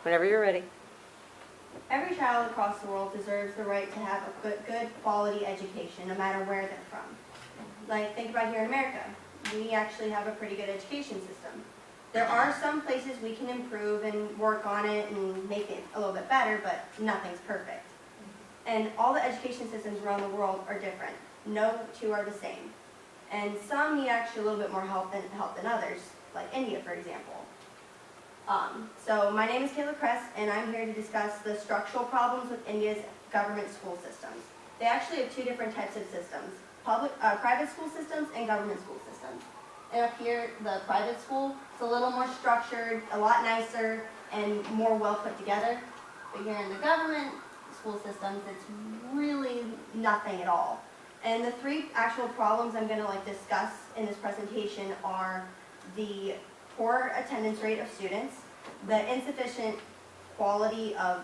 Whenever you're ready. Every child across the world deserves the right to have a good quality education, no matter where they're from. Like, think about here in America. We actually have a pretty good education system. There are some places we can improve and work on it and make it a little bit better, but nothing's perfect. And all the education systems around the world are different. No two are the same. And some need actually a little bit more help than others, like India, for example. So my name is Kayla Krese, and I'm here to discuss the structural problems with India's government school systems. They actually have two different types of systems, private school systems and government school systems. And up here, the private school, it's a little more structured, a lot nicer, and more well put together. But here in the government school systems, it's really nothing at all. And the three actual problems I'm going to discuss in this presentation are the poor attendance rate of students, the insufficient quality of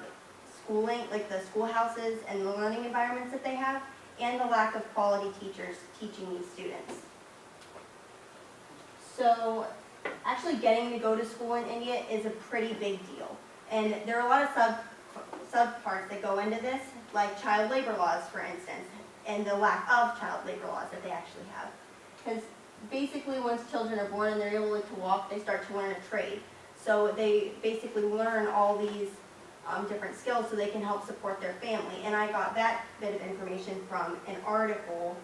schooling, like the schoolhouses and the learning environments that they have, and the lack of quality teachers teaching these students. So actually getting to go to school in India is a pretty big deal. And there are a lot of subparts that go into this, like child labor laws, for instance, and the lack of child labor laws that they actually have. Because basically once children are born and they're able to walk, they start to learn a trade. So they basically learn all these different skills so they can help support their family. And I got that bit of information from an article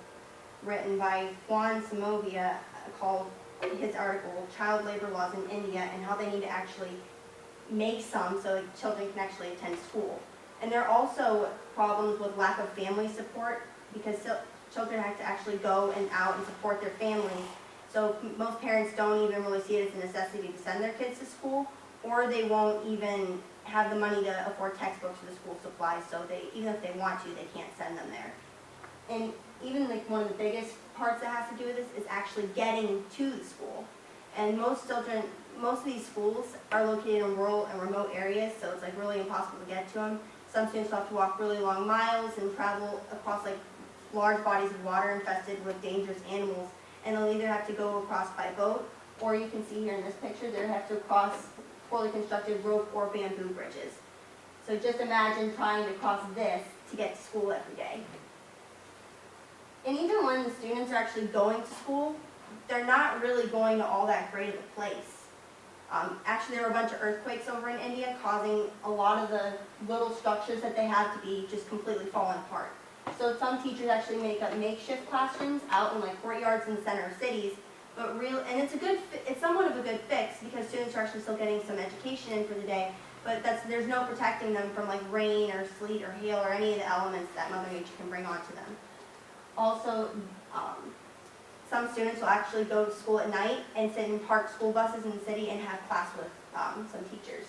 written by Juan Samovia called his article, Child Labor Laws in India, and how they need to actually make some so children can actually attend school. And there are also problems with lack of family support because children have to actually go out and support their families. So most parents don't even really see it as a necessity to send their kids to school, or they won't even have the money to afford textbooks or the school supplies, so even if they want to, they can't send them there. And even one of the biggest parts that has to do with this is actually getting to the school. And most of these schools are located in rural and remote areas, so it's really impossible to get to them. Some students have to walk really long miles and travel across large bodies of water infested with dangerous animals, and they'll either have to go across by boat, or you can see here in this picture, they have to cross poorly constructed rope or bamboo bridges. So just imagine trying to cross this to get to school every day. And even when the students are actually going to school, they're not really going to all that great of a place. Actually, there were a bunch of earthquakes over in India causing a lot of the little structures that they have to be just completely falling apart. So some teachers actually make up makeshift classrooms out in courtyards in the center of cities, and it's somewhat of a good fix because students are actually still getting some education in for the day, but there's no protecting them from rain or sleet or hail or any of the elements that Mother Nature can bring onto them. Also, some students will actually go to school at night and sit in parked school buses in the city and have class with some teachers.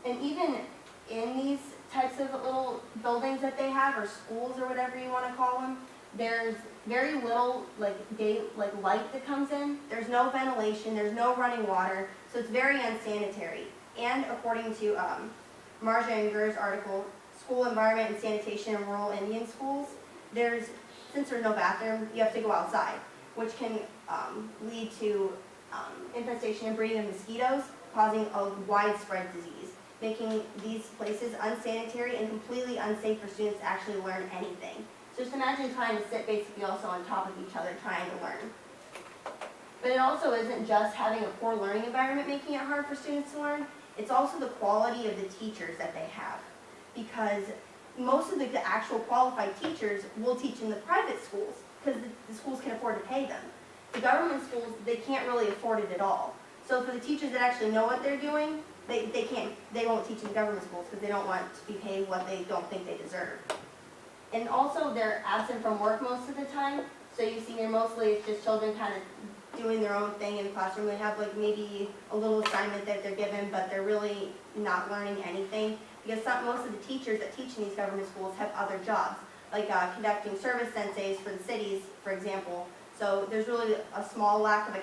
And even in these types of little buildings that they have, or schools or whatever you want to call them, there's very little light that comes in. There's no ventilation, there's no running water, so it's very unsanitary. And according to Marja and Gur's article, School Environment and Sanitation in Rural Indian Schools, since there's no bathroom, you have to go outside, which can lead to infestation and breeding of mosquitoes, causing a widespread disease, making these places unsanitary and completely unsafe for students to actually learn anything. So just imagine trying to sit basically also on top of each other trying to learn. But it also isn't just having a poor learning environment making it hard for students to learn, it's also the quality of the teachers that they have. Because most of the actual qualified teachers will teach in the private schools because the schools can afford to pay them. The government schools, they can't really afford it at all. So for the teachers that actually know what they're doing, they won't teach in the government schools because they don't want to be paid what they don't think they deserve. And also they're absent from work most of the time. So you see here mostly it's just children kind of doing their own thing in the classroom. They have maybe a little assignment that they're given, but they're really not learning anything. Because most of the teachers that teach in these government schools have other jobs, like conducting service senseis for the cities, for example. So there's really a small lack of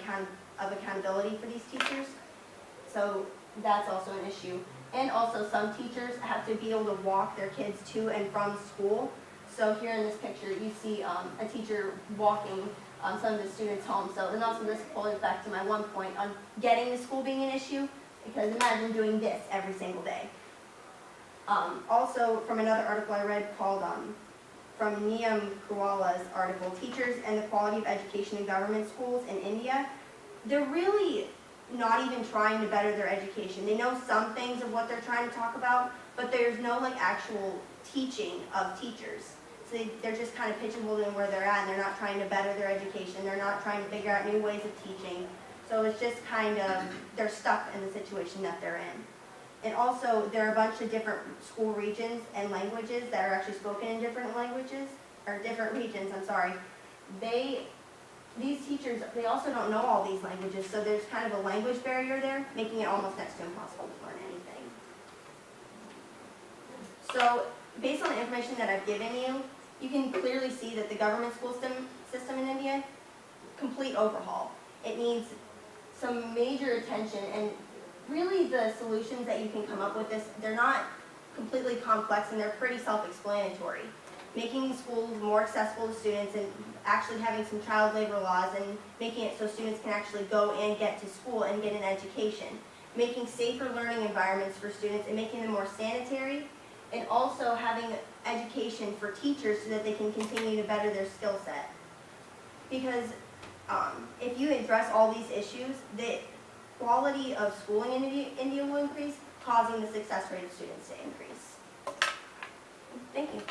accountability for these teachers. So that's also an issue. And also some teachers have to be able to walk their kids to and from school. So here in this picture, you see a teacher walking some of the students home. So, and also this pulls back to my one point on getting to school being an issue. because imagine doing this every single day. Also, from another article I read called, from Niyam Kuala's article, Teachers and the Quality of Education in Government Schools in India, they're really not even trying to better their education. They know some things of what they're trying to talk about, but there's no like actual teaching of teachers. So they're just kind of pigeonholed in where they're at, and they're not trying to better their education. They're not trying to figure out new ways of teaching. So it's just kind of, they're stuck in the situation that they're in. And also, there are a bunch of different school regions and languages that are actually spoken in different languages, or different regions, I'm sorry. These teachers, they also don't know all these languages, so there's kind of a language barrier there, making it almost next to impossible to learn anything. So, based on the information that I've given you, you can clearly see that the government school system in India, complete overhaul. It needs some major attention, and really the solutions that you can come up with they're not completely complex, and they're pretty self-explanatory. Making schools more accessible to students, and actually having some child labor laws, and making it so students can actually go and get to school and get an education. Making safer learning environments for students and making them more sanitary, and also having education for teachers so that they can continue to better their skill set. Because if you address all these issues, the quality of schooling in India will increase, causing the success rate of students to increase. Thank you.